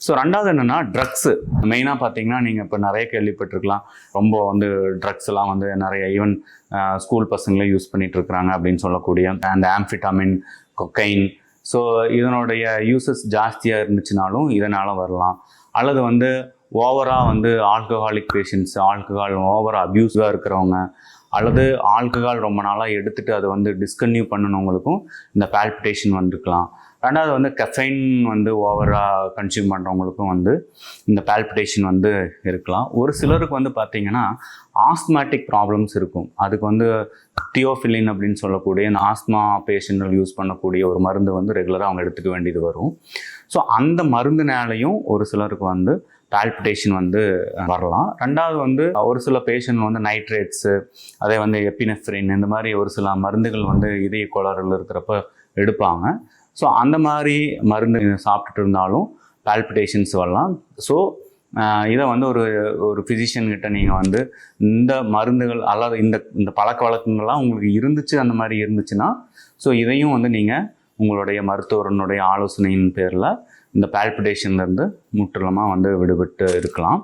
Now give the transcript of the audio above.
So ரெண்டாவது என்னென்னா drugs. மெயினாக பார்த்தீங்கன்னா நீங்கள் இப்போ நிறைய கேள்விப்பட்டிருக்கலாம், ரொம்ப வந்து ட்ரக்ஸ் எல்லாம் வந்து நிறைய ஈவன் ஸ்கூல் பசங்களே யூஸ் பண்ணிட்டு இருக்கிறாங்க அப்படின்னு சொல்லக்கூடிய அந்த ஆம்ஃபிட்டாமின், கொக்கைன். ஸோ இதனுடைய யூசஸ் ஜாஸ்தியாக இருந்துச்சுனாலும் இதனால் வரலாம். அல்லது வந்து ஓவராக வந்து ஆல்கஹாலிக் பேஷண்ட்ஸ், ஆல்கஹால் ஓவராக அப்யூஸாக இருக்கிறவங்க, அல்லது ஆல்கஹால் ரொம்ப நாளாக எடுத்துகிட்டு அதை வந்து டிஸ்கன்டினியூ பண்ணணுங்களுக்கும் இந்த பால்பிட்டேஷன் வந்துருக்கலாம். ரெண்டாவது வந்து கெஃபைன் வந்து ஓவராக கன்சியூம் பண்ணுறவங்களுக்கும் வந்து இந்த பால்பிட்டேஷன் வந்து இருக்கலாம். ஒரு சிலருக்கு வந்து பார்த்திங்கன்னா ஆஸ்துமேட்டிக் ப்ராப்ளம்ஸ் இருக்கும். அதுக்கு வந்து தியோஃபிலின் அப்படின்னு சொல்லக்கூடிய இந்த ஆஸ்துமா பேஷண்ட்கள் யூஸ் பண்ணக்கூடிய ஒரு மருந்து வந்து ரெகுலராக அவங்க எடுத்துக்க வேண்டியது வரும். ஸோ அந்த மருந்துனாலையும் ஒரு சிலருக்கு வந்து பால்பிட்டேஷன் வந்து வரலாம். ரெண்டாவது வந்து ஒரு சில பேஷண்ட் வந்து நைட்ரேட்ஸு, அதே வந்து எப்பினெஃப்ரின், இந்த மாதிரி ஒரு சில மருந்துகள் வந்து இதய கோளாறுகள் இருக்கிறப்ப எடுப்பாங்க. ஸோ அந்த மாதிரி மருந்து சாப்பிட்டுட்டு இருந்தாலும் பால்பிட்டேஷன்ஸ் வரலாம். ஸோ இதை வந்து ஒரு ஃபிசிஷியன்கிட்ட நீங்கள் வந்து இந்த மருந்துகள் அல்லது இந்த பழக்க வழக்கங்கள்லாம் உங்களுக்கு இருந்துச்சு, அந்த மாதிரி இருந்துச்சுன்னா ஸோ இதையும் வந்து நீங்கள் உங்களுடைய மருத்துவரனுடைய ஆலோசனையின் பேரில் இந்த பால்பிட்டேஷன்லேருந்து முற்றிலுமாக வந்து விடுபட்டு இருக்கலாம்.